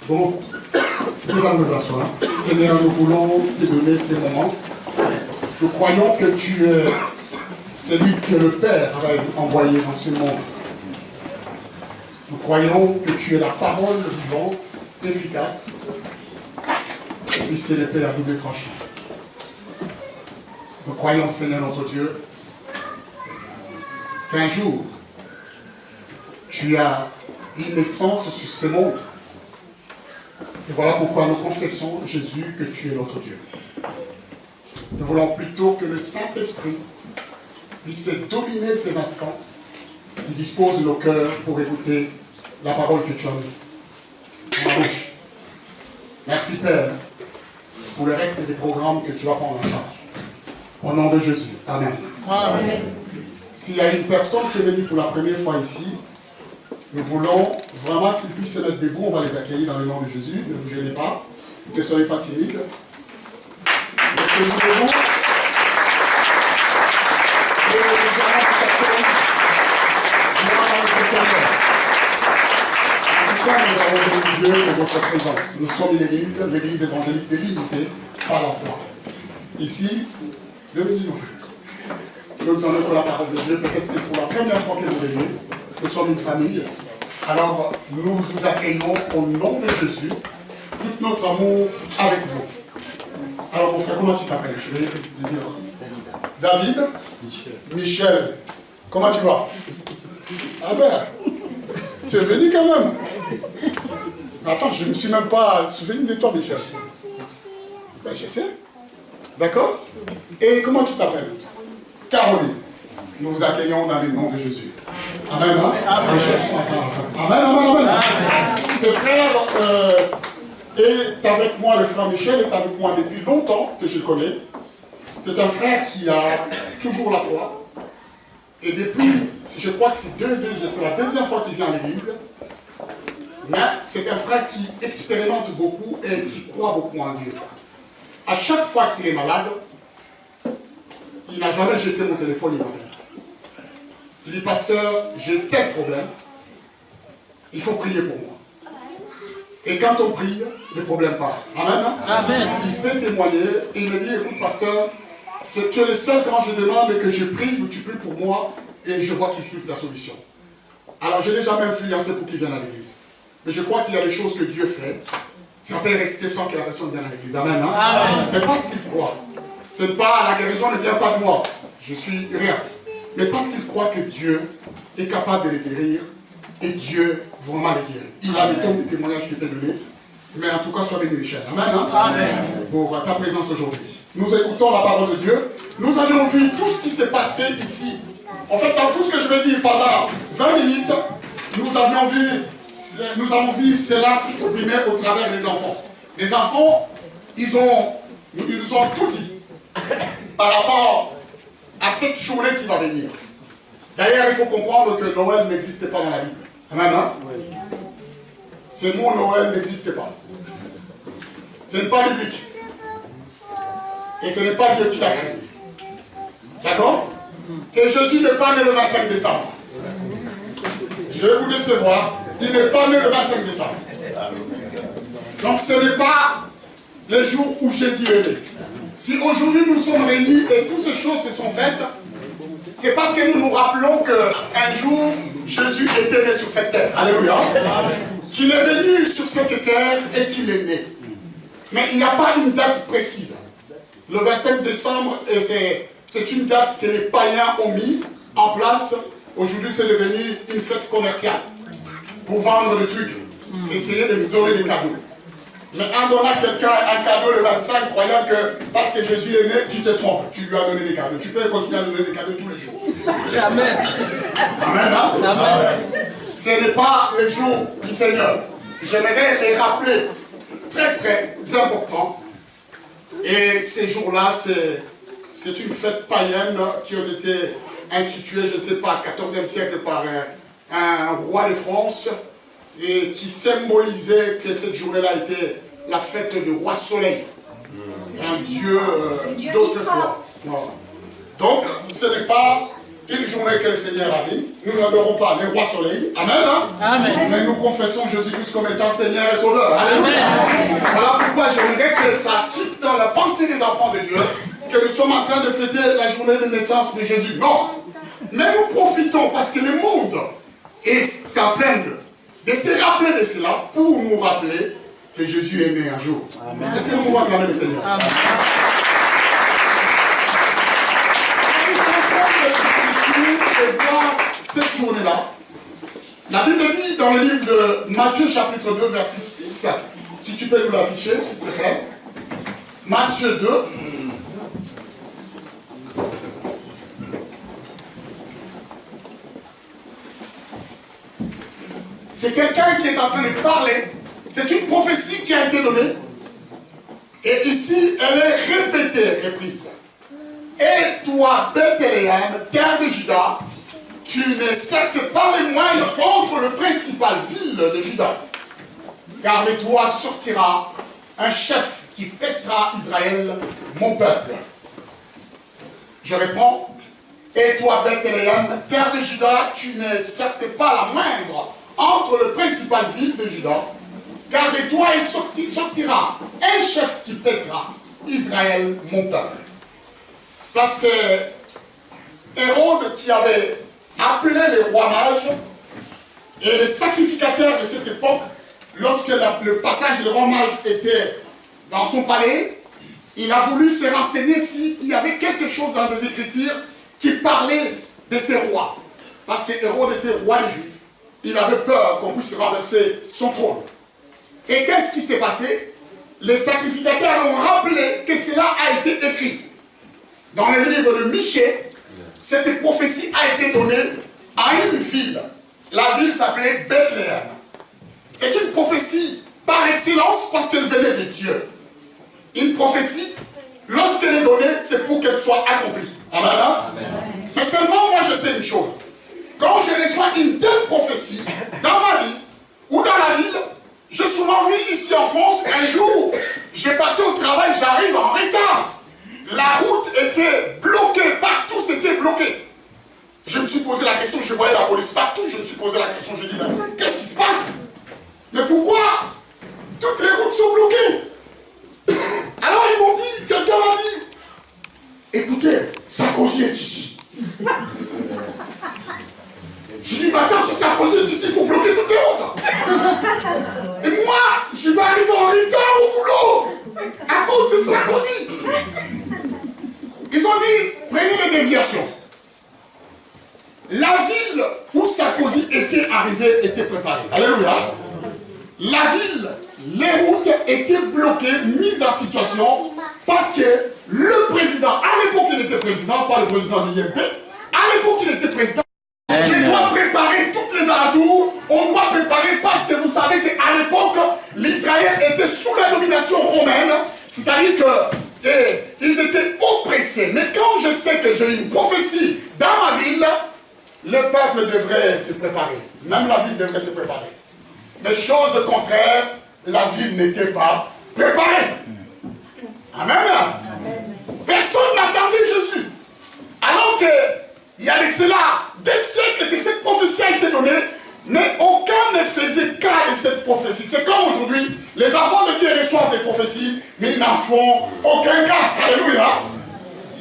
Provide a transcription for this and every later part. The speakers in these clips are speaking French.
Bon, nous allons nous asseoir. Seigneur, nous voulons te donner ces moments. Nous croyons que tu es celui que le Père a envoyé dans ce monde. Nous croyons que tu es la parole vivante, efficace, puisque l'épée à double tranchant. Nous croyons, Seigneur notre Dieu, qu'un jour, tu as eu naissance sur ce monde. Et voilà pourquoi nous confessons, Jésus, que tu es notre Dieu. Nous voulons plutôt que le Saint-Esprit puisse dominer ces instants qui disposent nos cœurs pour écouter la parole que tu as mis dans la bouche. Merci Père pour le reste des programmes que tu vas prendre en charge. Au nom de Jésus. Amen. Amen. S'il y a une personne qui est venue pour la première fois ici, nous voulons vraiment qu'ils puissent se mettre debout. On va les accueillir dans le nom de Jésus. Ne vous gênez pas. Ne soyez pas timides. Nous devons... Nous avons béni Dieu pour votre présence. Nous sommes l'église évangélique délimitée par la foi. Ici, nous donnons la parole de Dieu. Peut-être c'est pour la première fois que vous venez. Nous sommes une famille. Alors, nous vous accueillons au nom de Jésus, tout notre amour avec vous. Alors, mon frère, comment tu t'appelles? Je vais te dire. David? Michel. Comment tu vas? Ah ben, tu es venu quand même. Attends, je ne me suis même pas souvenu de toi, Michel. Ben, je sais. D'accord? Et comment tu t'appelles? Caroline. Nous vous accueillons dans le nom de Jésus. Amen. Hein? Amen. Amen. Ce frère est avec moi, le frère Michel est avec moi depuis longtemps que je le connais. C'est un frère qui a toujours la foi. Et depuis, je crois que c'est la deuxième fois qu'il vient à l'église. Mais c'est un frère qui expérimente beaucoup et qui croit beaucoup en Dieu. À chaque fois qu'il est malade, il n'a jamais jeté mon téléphone, il m'appelle. Il dit, pasteur, j'ai tel problème, il faut prier pour moi. Et quand on prie, le problème part. Amen. Amen. Il peut témoigner, et il me dit, écoute, pasteur, tu es le seul quand je demande que je prie, ou tu pries pour moi, et je vois tout de suite la solution. Alors, je n'ai jamais influencé pour qu'il vienne à l'église. Mais je crois qu'il y a des choses que Dieu fait. Ça peut rester sans que la personne vienne à l'église. Amen. Hein? Amen. Mais parce qu'il croit. Ce n'est pas, la guérison ne vient pas de moi. Je suis rien. Mais parce qu'il croit que Dieu est capable de les guérir, et Dieu vraiment les guérit. Il a des tonnes de témoignages qu'il peut donner. Mais en tout cas, sois béni, Michel. Amen. Hein? Amen. Pour ta présence aujourd'hui. Nous écoutons la parole de Dieu. Nous avions vu tout ce qui s'est passé ici. En fait, dans tout ce que je vais dire pendant 20 minutes, nous avons vu cela s'exprimer au travers des enfants. Les enfants, ils nous ont tout dit par rapport à cette journée qui va venir. D'ailleurs, il faut comprendre que Noël n'existait pas dans la Bible. Amen. Hein? Ce mot Noël n'existait pas. Ce n'est pas biblique. Et ce n'est pas Dieu qui l'a créé. D'accord? Et Jésus n'est pas né le 25 décembre. Je vais vous décevoir. Il n'est pas né le 25 décembre. Donc ce n'est pas le jour où Jésus est né. Si aujourd'hui nous sommes réunis et toutes ces choses se sont faites, c'est parce que nous nous rappelons qu'un jour Jésus était né sur cette terre. Alléluia. Qu'il est venu sur cette terre et qu'il est né. Mais il n'y a pas une date précise. Le 25 décembre, c'est une date que les païens ont mis en place. Aujourd'hui, c'est devenu une fête commerciale pour vendre des trucs, essayer de lui donner des cadeaux. Mais en donnant à quelqu'un un cadeau le 25, croyant que parce que Jésus est né, tu te trompes, tu lui as donné des cadeaux. Tu peux continuer à donner des cadeaux tous les jours. Amen. Amen. Hein? Amen. Ce n'est pas les jours du Seigneur. J'aimerais les rappeler très très important. Et ces jours-là, c'est une fête païenne qui a été instituée, je ne sais pas, au XIVe siècle par un roi de France et qui symbolisait que cette journée-là était la fête du roi Soleil, un dieu d'autrefois. Donc, ce n'est pas une journée que le Seigneur a dit. Nous n'adorons pas les rois soleil. Amen. Hein? Amen. Mais nous confessons Jésus-Christ comme étant Seigneur et Sauveur. Alléluia. Voilà pourquoi j'aimerais que ça quitte dans la pensée des enfants de Dieu que nous sommes en train de fêter la journée de naissance de Jésus. Non. Mais nous profitons parce que le monde est en train de se rappeler de cela pour nous rappeler que Jésus est né un jour. Est-ce que nous pouvons acclamer le Seigneur? Amen. Et voir cette journée-là. La Bible dit dans le livre de Matthieu chapitre 2 verset 6, si tu peux nous l'afficher s'il te plaît. Matthieu 2. C'est quelqu'un qui est en train de parler. C'est une prophétie qui a été donnée. Et ici, elle est répétée, reprise. Et toi, Bethléem, terre de Juda, tu n'es certes pas les moyens entre le principal ville de Juda. Car de toi sortira un chef qui paîtra Israël, mon peuple. Je réponds. Et toi, Bethléem, terre de Juda, tu n'es certes pas la moindre entre le principal ville de Juda. Car de toi sortira un chef qui paîtra Israël, mon peuple. Ça, c'est Hérode qui avait appelé les rois mages et les sacrificateurs de cette époque, lorsque le passage des rois mages était dans son palais, il a voulu se renseigner s'il y avait quelque chose dans les Écritures qui parlait de ces rois. Parce que Hérode était roi des Juifs. Il avait peur qu'on puisse renverser son trône. Et qu'est-ce qui s'est passé? Les sacrificateurs ont rappelé que cela a été écrit. Dans le livre de Michée, cette prophétie a été donnée à une ville. La ville s'appelait Bethléem. C'est une prophétie par excellence parce qu'elle venait de Dieu. Une prophétie, lorsqu'elle est donnée, c'est pour qu'elle soit accomplie. Amen. Amen. Mais seulement, moi je sais une chose. Quand je reçois une telle prophétie dans ma vie ou dans la ville, j'ai souvent vu ici en France, un jour, j'ai parti au travail, j'arrive en retard. La route était bloquée, partout c'était bloqué. Je me suis posé la question, je voyais la police partout, je me suis posé la question, je dis, mais qu'est-ce qui se passe? Mais pourquoi toutes les routes sont bloquées? Alors ils m'ont dit, quelqu'un m'a dit, écoutez, Sarkozy est ici. Je dis, mais attends, si Sarkozy est ici, il faut bloquer toutes les routes. Et moi, je vais arriver en retard au boulot à cause de Sarkozy. Ils ont dit, prenez les déviations. La ville où Sarkozy était arrivé était préparée. Alléluia. La ville, les routes étaient bloquées, mises en situation, parce que le président, à l'époque il était président, pas le président de l'IMP, à l'époque il était président. Je dois préparer toutes les alentours, on doit préparer parce que vous savez qu'à l'époque, l'Israël était sous la domination romaine, c'est-à-dire qu'ils étaient oppressés. Mais quand je sais que j'ai une prophétie dans ma ville, le peuple devrait se préparer. Même la ville devrait se préparer. Mais chose contraire, la ville n'était pas préparée. Amen. Personne n'attendait Jésus. Alors qu'il y a de cela des siècles que cette prophétie a été donnée, mais aucun ne faisait cas de cette prophétie. C'est comme aujourd'hui, les enfants de Dieu reçoivent des prophéties, mais ils n'en font aucun cas. Alléluia.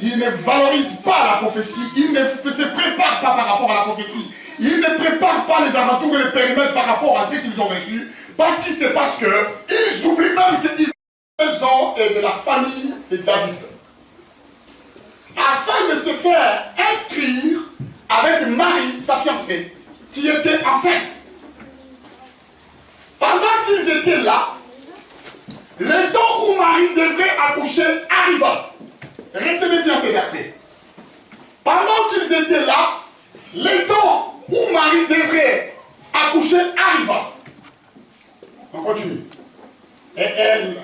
Ils ne valorisent pas la prophétie, ils ne se préparent pas par rapport à la prophétie. Ils ne préparent pas les alentours et les périmètres par rapport à ce qu'ils ont reçu, parce qu'il se passe qu'ils oublient même qu'ils sont de la famille de David. Afin de se faire inscrire avec Marie, sa fiancée, qui était enceinte. Pendant qu'ils étaient là, le temps où Marie devrait accoucher arriva. Retenez bien ces versets. Pendant qu'ils étaient là, le temps où Marie devrait accoucher arriva. On continue. Et elle,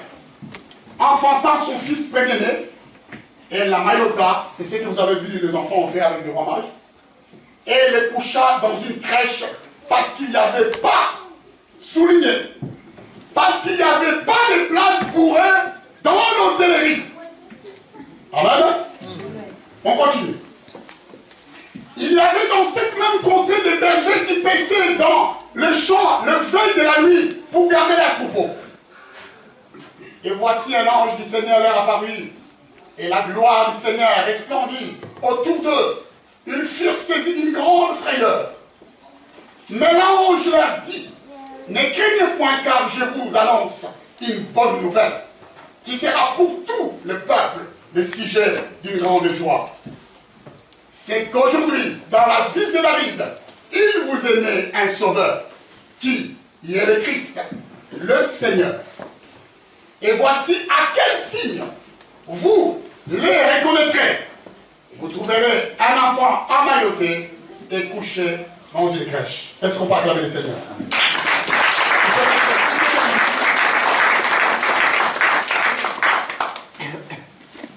enfantant son fils premier-né, elle la maillota, c'est ce que vous avez vu les enfants ont fait avec le roi mage, et elle le coucha dans une crèche parce qu'il n'y avait pas, souligné, parce qu'il n'y avait pas de place pour eux dans l'hôtellerie. Amen. On continue. Il y de la nuit pour garder les troupeaux. Et voici un ange du Seigneur leur apparut, et la gloire du Seigneur resplendit autour d'eux. Ils furent saisis d'une grande frayeur. Mais l'ange leur dit, ne craignez point, car je vous annonce une bonne nouvelle, qui sera pour tout le peuple le sujet d'une grande joie. C'est qu'aujourd'hui, dans la ville de David, il vous est né un sauveur, qui est le Christ, le Seigneur. Et voici à quel signe vous les reconnaîtrez. Vous trouverez un enfant emmailloté et couché dans une crèche. Est-ce qu'on peut acclamer le Seigneur?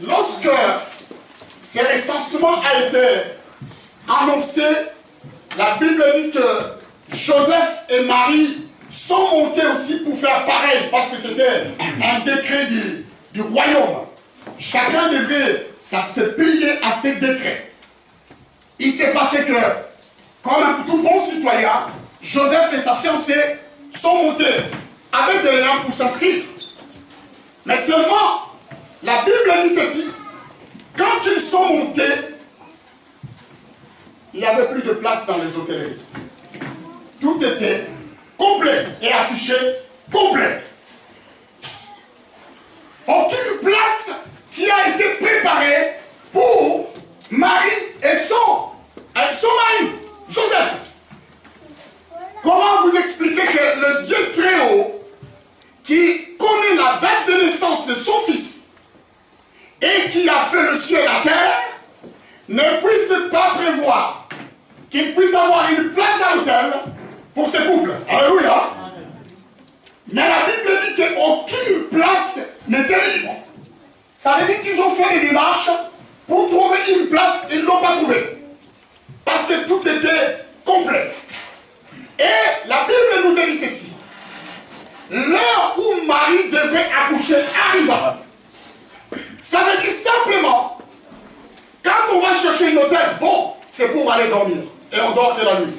Lorsque ce recensement a été annoncé, la Bible dit que Joseph et Marie sont montés aussi pour faire pareil, parce que c'était un décret du royaume. Chacun devait se plier à ses décrets. Il s'est passé que, comme un tout bon citoyen, Joseph et sa fiancée sont montés à Bethléem pour s'inscrire. Mais seulement, la Bible dit ceci, quand ils sont montés, il n'y avait plus de place dans les hôtelleries. Tout était complet et affiché complet. Aucune place qui a été préparée pour Marie et son mari, Joseph. Comment vous expliquer que le Dieu très haut, qui connaît la date de naissance de son fils et qui a fait le ciel et la terre, ne puisse pas prévoir qu'il puisse avoir une place à l'hôtel pour ce couple? Alléluia. Mais la Bible dit qu'aucune place n'était libre. Ça veut dire qu'ils ont fait des démarches pour trouver une place, ils ne l'ont pas trouvée. Parce que tout était complet. Et la Bible nous a dit ceci. L'heure où Marie devait accoucher arriva. Ça veut dire simplement, quand on va chercher un hôtel, bon, c'est pour aller dormir. Et on dort que la nuit.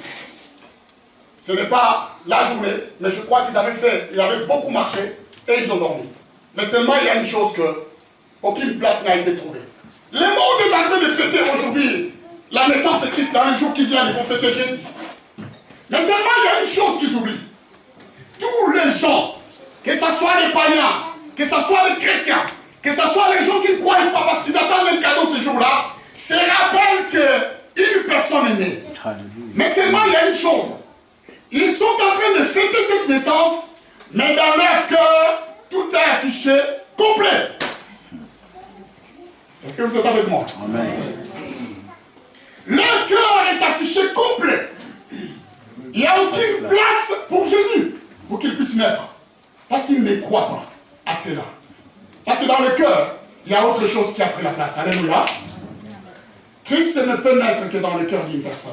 Ce n'est pas la journée, mais je crois qu'ils avaient beaucoup marché et ils ont dormi. Mais seulement il y a une chose que aucune place n'a été trouvée. Le monde est en train de fêter aujourd'hui la naissance de Christ. Dans les jours qui viennent, ils vont fêter jeudi. Mais seulement il y a une chose qu'ils oublient. Tous les gens, que ce soit les païens, que ce soit les chrétiens, que ce soit les gens qui ne croient pas parce qu'ils attendent un cadeau ce jour-là, se rappellent qu'une personne est née. Mais seulement il y a une chose. Ils sont en train de fêter cette naissance, mais dans leur cœur, tout est affiché complet. Est-ce que vous êtes avec moi? Amen. Leur cœur est affiché complet. Il n'y a aucune place pour Jésus, pour qu'il puisse naître. Parce qu'il ne croit pas à cela. Parce que dans le cœur, il y a autre chose qui a pris la place. Alléluia. Christ ne peut naître que dans le cœur d'une personne.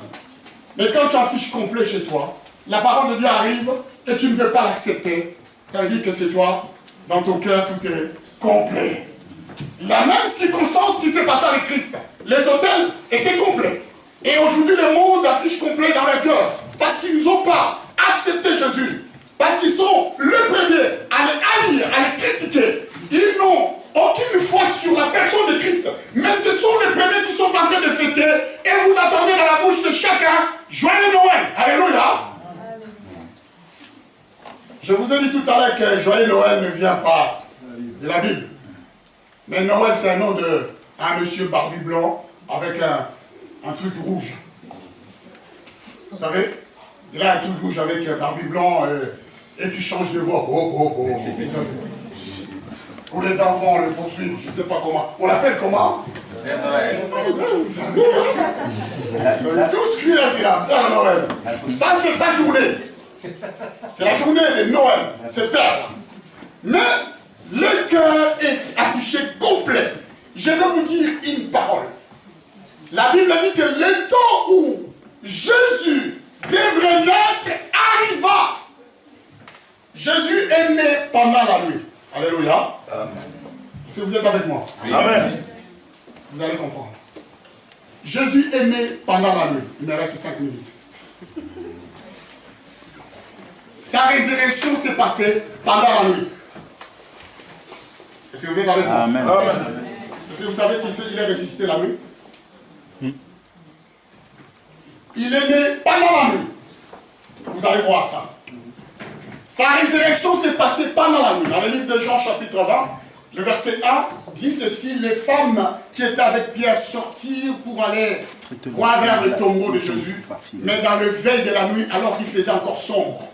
Mais quand tu affiches complet chez toi, la parole de Dieu arrive et tu ne veux pas l'accepter. Ça veut dire que c'est toi, dans ton cœur, tout est complet. La même circonstance qui s'est passée avec Christ. Les hôtels étaient complets. Et aujourd'hui, le monde affiche complet dans leur cœur. Parce qu'ils n'ont pas accepté Jésus. Parce qu'ils sont le premier à le haïr, à le critiquer. Ils n'ont aucune foi sur la personne de Christ. Mais ce sont les premiers qui sont en train de fêter. Et vous attendez dans la bouche de chacun, joyeux Noël. Alléluia. Je vous ai dit tout à l'heure que joyeux Noël ne vient pas de la Bible. Mais Noël, c'est un nom d'un monsieur barbu blanc avec un truc rouge. Vous savez, il a un truc rouge avec un barbu blanc et qui change de voix. Oh, oh, oh. Vous savez. Pour les enfants, on le poursuit, je ne sais pas comment. On l'appelle comment? Vous savez, on est tous cuits là, c'est la Père Noël. Ça, c'est sa journée. C'est la journée de Noël. C'est Père. Mais le cœur est affiché complet. Je vais vous dire une parole. La Bible dit que le temps où Jésus devrait naître arriva. Jésus est né pendant la nuit. Alléluia. Amen. Si vous êtes avec moi. Amen. Vous allez comprendre. Jésus est né pendant la nuit. Il me reste 5 minutes. sa résurrection s'est passée pendant la nuit. Est-ce que vous êtes avec moi? Amen. Est-ce que vous savez qu'il est ressuscité la nuit? Il est né pendant la nuit. Vous allez voir ça. Sa résurrection s'est passée pendant la nuit. Dans le livre de Jean chapitre 20, le verset 1 dit ceci: les femmes qui étaient avec Pierre sortirent pour aller voir vers le tombeau de Jésus, mais dans le veille de la nuit, alors qu'il faisait encore sombre.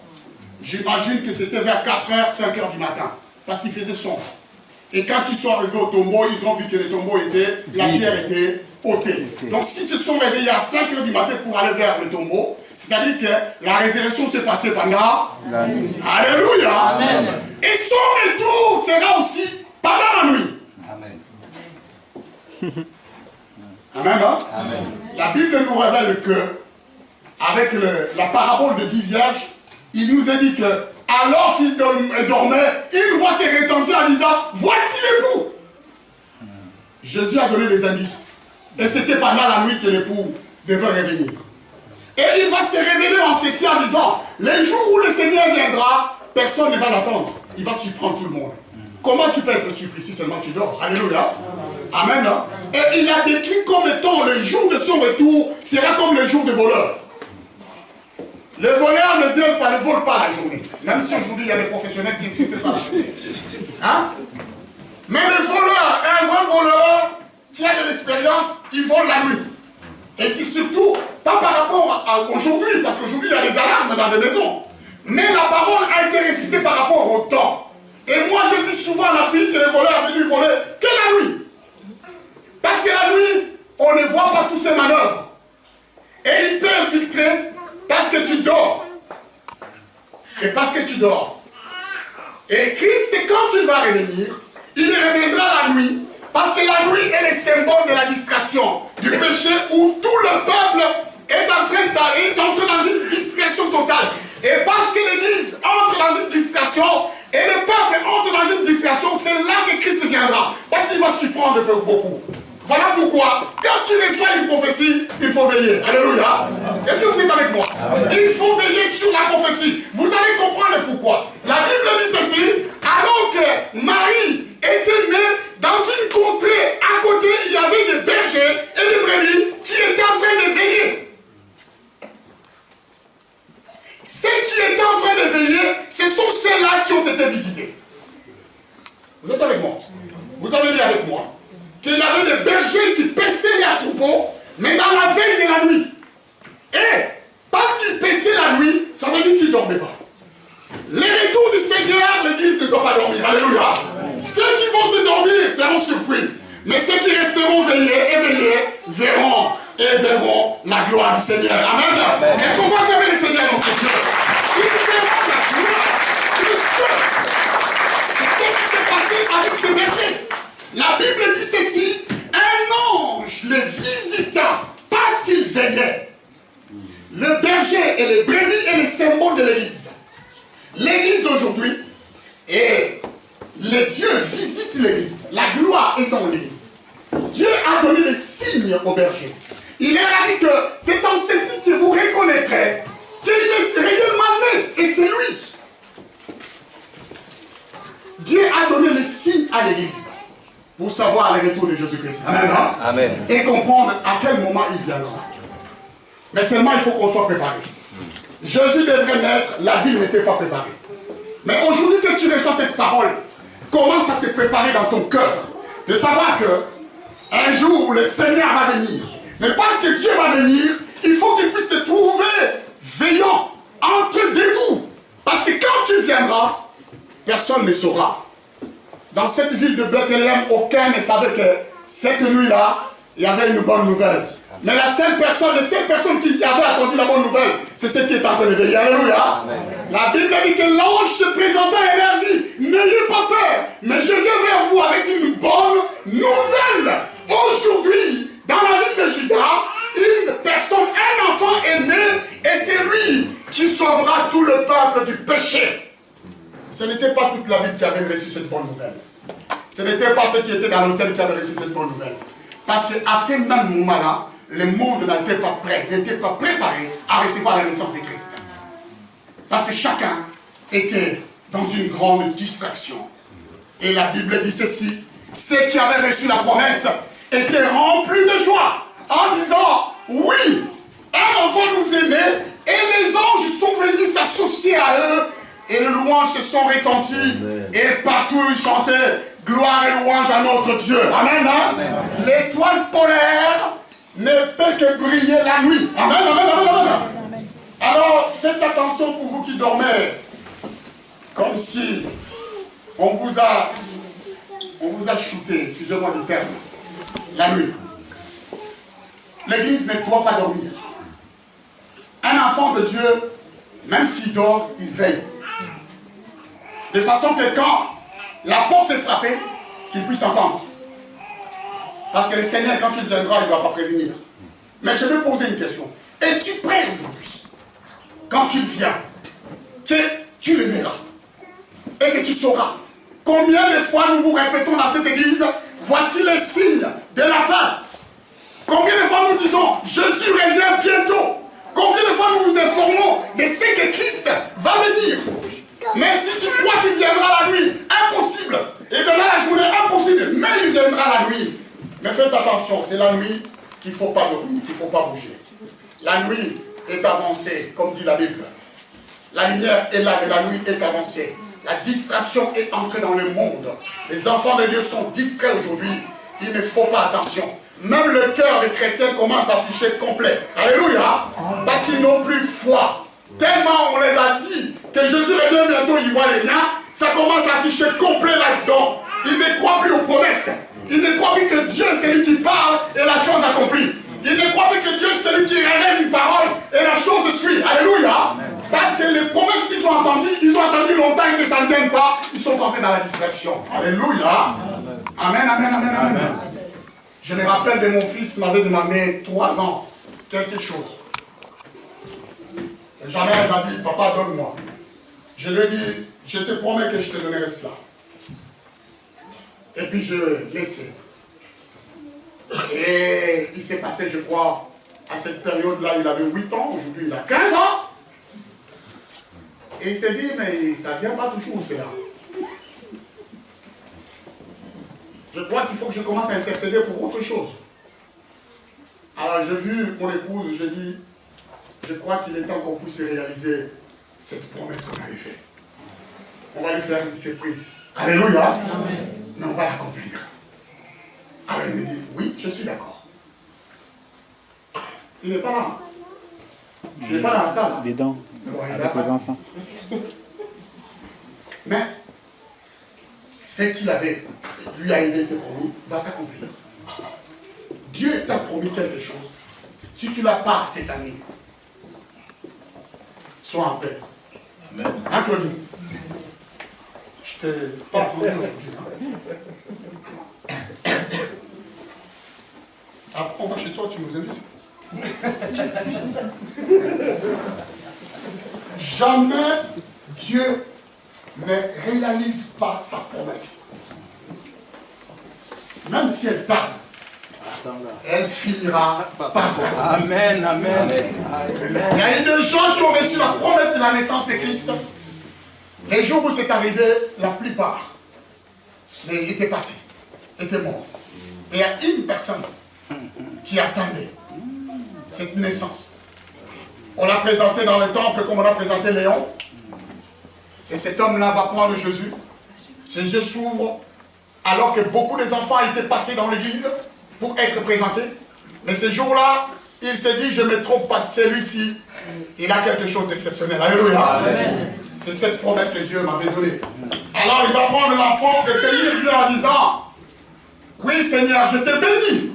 J'imagine que c'était vers 4h, 5h du matin, parce qu'il faisait sombre. Et quand ils sont arrivés au tombeau, ils ont vu que le tombeau était, la pierre était ôtée. Donc s'ils se sont réveillés à 5h du matin pour aller vers le tombeau, c'est-à-dire que la résurrection s'est passée pendant la nuit. Alléluia. Amen. Et son retour sera aussi pendant la nuit. Amen. Amen, hein? Amen. La Bible nous révèle que, avec la parabole de 10 vierges, il nous a dit que, alors qu'il dormait, il voit ses retentir en disant: voici l'époux. Jésus a donné des indices. Et c'était pendant la nuit que l'époux devait revenir. Et il va se révéler en ceci en disant: les jours où le Seigneur viendra, personne ne va l'attendre. Il va surprendre tout le monde. Comment tu peux être surpris si seulement tu dors? Alléluia. Amen. Et il a décrit comme étant le jour de son retour sera comme le jour des voleurs. Les voleurs ne volent pas la journée. Même si aujourd'hui il y a des professionnels qui font ça la journée. Hein? Mais le voleur, un vrai voleur qui a de l'expérience, il vole la nuit. Et c'est surtout, pas par rapport à aujourd'hui, parce qu'aujourd'hui il y a des alarmes dans les maisons. Mais la parole a été récitée par rapport au temps. Et moi je dis souvent à la fille que les voleurs viennent voler que la nuit. Parce que la nuit, on ne voit pas tous ces manœuvres. Et il peut infiltrer parce que tu dors. Et parce que tu dors. Et Christ, quand il va revenir, il reviendra la nuit. Parce que la nuit est le symbole de la distraction, du péché où tout le peuple est entré dans une distraction totale. Et parce que l'Église entre dans une distraction, et le peuple entre dans une distraction, c'est là que Christ viendra. Parce qu'il va surprendre beaucoup. Voilà pourquoi, quand tu reçois une prophétie, il faut veiller. Alléluia. Est-ce que vous êtes avec moi? Il faut veiller sur la prophétie. Vous allez comprendre pourquoi. La Bible dit ceci: alors que Marie était née dans une contrée, à côté, il y avait des bergers et des brebis qui étaient en train de veiller. Ceux qui étaient en train de veiller, ce sont ceux-là qui ont été visités. Vous êtes avec moi? Vous avez dit avec moi qu'il y avait des bergers qui paissaient les troupeaux, mais dans la veille de la nuit. Et parce qu'ils paissaient la nuit, ça veut dire qu'ils ne dormaient pas. Les retours du Seigneur, l'Église ne doit pas dormir. Alléluia. Ceux qui vont se dormir seront surpris. Mais ceux qui resteront veillés, éveillés, verront la gloire du Seigneur. Amen. Amen. Est-ce qu'on va acclamer le Seigneur notre Dieu? Il verra la gloire du Dieu. C'est ce qui s'est passé avec ces bergers. La Bible dit ceci: un ange les visita parce qu'il veillait. Le berger et les brebis est le symbole de l'Église. L'Église d'aujourd'hui, et le Dieu visite l'Église. La gloire est dans l'Église. Dieu a donné le signe au berger. Il leur a dit que c'est en ceci que vous reconnaîtrez qu'il est réellement né, et c'est lui. Dieu a donné le signe à l'Église pour savoir le retour de Jésus-Christ. Amen. Amen. Et comprendre à quel moment il viendra. Mais seulement il faut qu'on soit préparé. Jésus devrait naître, la ville n'était pas préparée. Mais aujourd'hui que tu reçois cette parole, commence à te préparer dans ton cœur. De savoir que un jour le Seigneur va venir. Mais parce que Dieu va venir, il faut qu'il puisse te trouver veillant, entre debout. Parce que quand tu viendras, personne ne saura. Dans cette ville de Bethléem, aucun ne savait que cette nuit-là, il y avait une bonne nouvelle. Mais les seules personnes qui avaient attendu la bonne nouvelle, c'est ceux qui étaient en train de veiller. Alléluia. La Bible dit que l'ange se présenta et leur dit: n'ayez pas peur, mais je viens vers vous avec une bonne nouvelle. Aujourd'hui, dans la ville de Juda, une personne, un enfant est né, et c'est lui qui sauvera tout le peuple du péché. Ce n'était pas toute la ville qui avait reçu cette bonne nouvelle. Ce n'était pas ceux qui étaient dans l'hôtel qui avaient reçu cette bonne nouvelle. Parce qu'à ce même moment-là, le monde n'était pas prêt, n'était pas préparé à recevoir la naissance de Christ. Parce que chacun étaient dans une grande distraction. Et la Bible dit ceci, ceux qui avaient reçu la promesse étaient remplis de joie en disant, oui, un enfant nous aimait et les anges sont venus s'associer à eux et les louanges se sont retenties et partout ils chantaient gloire et louange à notre Dieu. Amen. Hein? L'étoile polaire ne peut que briller la nuit. Amen, amen, amen, amen. Alors faites attention pour vous qui dormez, comme si on vous a shooté, excusez-moi du terme, la nuit. L'église ne doit pas dormir. Un enfant de Dieu, même s'il dort, il veille. De façon que quand la porte est frappée, qu'il puisse entendre. Parce que le Seigneur, quand il viendra, il ne va pas prévenir. Mais je vais poser une question. Es-tu prêt aujourd'hui, quand il vient, que tu le verras et que tu sauras combien de fois nous vous répétons dans cette église, voici les signes de la fin. Combien de fois nous disons, Jésus revient bientôt. Combien de fois nous vous informons de ce que Christ va venir. Mais si tu crois qu'il viendra la nuit, impossible. Il viendra la journée, impossible. Mais il viendra la nuit. Mais faites attention, c'est la nuit qu'il ne faut pas dormir, qu'il ne faut pas bouger. La nuit est avancée, comme dit la Bible. La lumière est là, mais la nuit est avancée. La distraction est entrée dans le monde. Les enfants de Dieu sont distraits aujourd'hui. Il ne faut pas attention. Même le cœur des chrétiens commence à afficher complet. Alléluia. Parce qu'ils n'ont plus foi. Tellement on les a dit que Jésus revient bientôt, ils voient les liens. Ça commence à afficher complet là-dedans. Ils ne croient plus aux promesses. Ils ne croient plus que Dieu c'est lui qui parle et la chose accomplie. Ils ne croient plus que Dieu c'est lui qui révèle une parole et la chose suit. Alléluia. Parce que les promesses qu'ils ont entendues, ils ont attendu longtemps et que ça ne vienne pas. Ils sont entrés dans la distraction. Alléluia. Amen, amen, amen, amen. Je me rappelle de mon fils m'avait demandé 3 ans quelque chose. Et jamais il m'a dit, papa, donne-moi. Je lui ai dit, je te promets que je te donnerai cela. Et puis je l'ai laissé. Et il s'est passé, je crois, à cette période-là, il avait 8 ans, aujourd'hui il a 15 ans. Et il s'est dit, mais ça ne vient pas toujours, cela. Je crois qu'il faut que je commence à intercéder pour autre chose. Alors j'ai vu mon épouse, je dis, je crois qu'il est temps qu'on puisse réaliser cette promesse qu'on avait faite. On va lui faire une surprise. Alléluia. Amen. Mais on va l'accomplir. Alors il me dit, oui, je suis d'accord. Il n'est pas là. Il n'est pas dans la salle. Dedans, avec les enfants. Mais ce qu'il avait, lui a été promis, va s'accomplir. Dieu t'a promis quelque chose. Si tu ne l'as pas cette année, sois en paix. Amen. Hein, Claudine? Je t'ai pas entendu aujourd'hui. Après, on va chez toi, tu nous invites. Jamais Dieu ne réalise pas sa promesse. Même si elle tarde, elle finira par s'accomplir. Amen, amen. Il y a eu des gens qui ont reçu la promesse de la naissance de Christ. Les jours où c'est arrivé, la plupart étaient partis, étaient morts. Et il y a une personne qui attendait cette naissance. On l'a présenté dans le temple comme on a présenté Léon. Et cet homme-là va prendre Jésus. Ses yeux s'ouvrent alors que beaucoup des enfants étaient passés dans l'église pour être présentés. Mais ce jour-là, il s'est dit, je ne me trompe pas, celui-ci, il a quelque chose d'exceptionnel. Alléluia. C'est cette promesse que Dieu m'avait donnée. Alors il va prendre l'enfant et bénir Dieu en disant, oui Seigneur, je te bénis.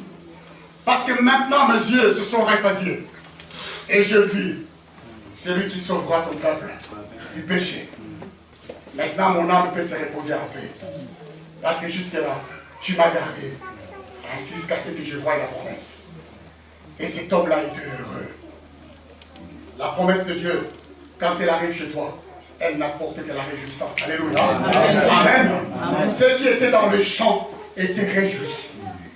Parce que maintenant mes yeux se sont rassasiés. Et je vis celui qui sauvera ton peuple du péché. Maintenant mon âme peut se reposer en paix. Parce que jusque-là, tu m'as gardé. Jusqu'à ce que je voie la promesse. Et cet homme-là était heureux. La promesse de Dieu, quand elle arrive chez toi, elle n'apporte que la réjouissance. Alléluia. Amen. Amen. Amen. Ceux qui étaient dans le champ étaient réjouis.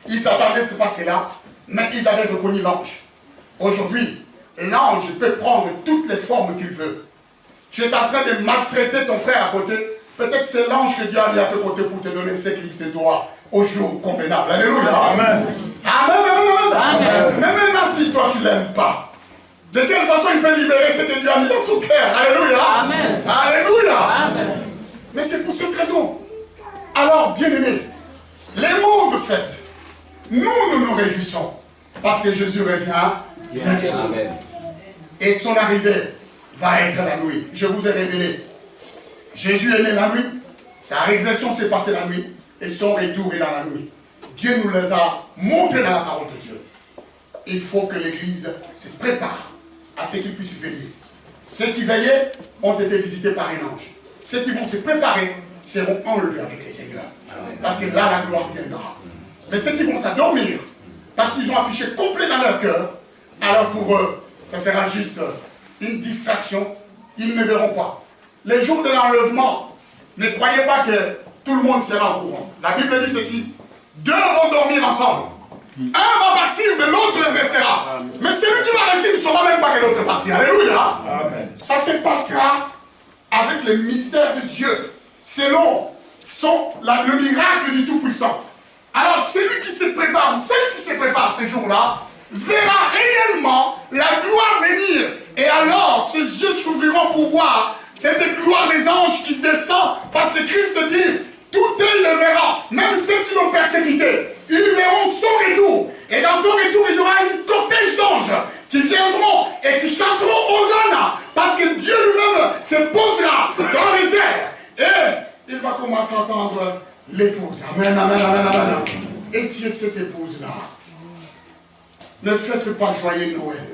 Ils s'attendaient de se passer là, mais ils avaient reconnu l'ange. Aujourd'hui, l'ange peut prendre toutes les formes qu'il veut. tu es en train de maltraiter ton frère à côté, peut-être c'est l'ange que Dieu a mis à tes côtés pour te donner ce qu'il te doit au jour convenable. Alléluia. Amen. Amen, amen, amen. Amen. Mais maintenant, si toi tu ne l'aimes pas, de quelle façon il peut libérer ce que Dieu a mis dans son cœur? Alléluia. Amen. Alléluia. Amen. Mais c'est pour cette raison. Alors, bien-aimés, les mondes fêtent. Nous nous réjouissons parce que Jésus revient bientôt. Et son arrivée va être la nuit. Je vous ai révélé. Jésus est né la nuit. Sa résurrection s'est passée la nuit. Et son retour est dans la nuit. Dieu nous les a montrés dans la parole de Dieu. Il faut que l'Église se prépare à ce qu'ils puissent veiller. Ceux qui veillaient ont été visités par un ange. Ceux qui vont se préparer seront enlevés avec les Seigneurs. Parce que là, la gloire viendra. Mais ceux qui vont s'endormir, parce qu'ils ont affiché complet dans leur cœur, alors pour eux, ça sera juste une distraction. Ils ne verront pas. Les jours de l'enlèvement, ne croyez pas que tout le monde sera au courant. La Bible dit ceci, 2 vont dormir ensemble. Un va partir, mais l'autre restera. Mais celui qui va rester ne saura même pas que l'autre partit. Alléluia. Amen. Ça se passera avec le mystère de Dieu, selon le miracle du Tout-Puissant. Alors, celui qui se prépare, ou celle qui se prépare ces jours-là, verra réellement la gloire venir. Et alors, ses yeux s'ouvriront pour voir cette gloire des anges qui descend, parce que Christ dit, tout œil le verra, même ceux qui l'ont persécuté. Ils verront son retour. Et dans son retour, il y aura une cortège d'anges qui viendront et qui chanteront Hosanna, parce que Dieu lui-même se posera dans les airs. Et il va commencer à entendre l'épouse. Amen, amen, amen, amen. Et tu es cette épouse-là. Ne faites pas joyeux Noël.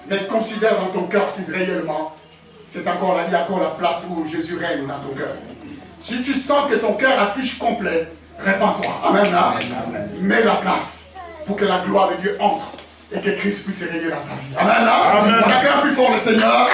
Mais considère dans ton cœur si réellement il y a encore la place où Jésus règne dans ton cœur. Si tu sens que ton cœur affiche complet, répands-toi. Amen, amen. Mets la place pour que la gloire de Dieu entre et que Christ puisse régner dans ta vie. Amen, amen. On acclame plus fort le Seigneur.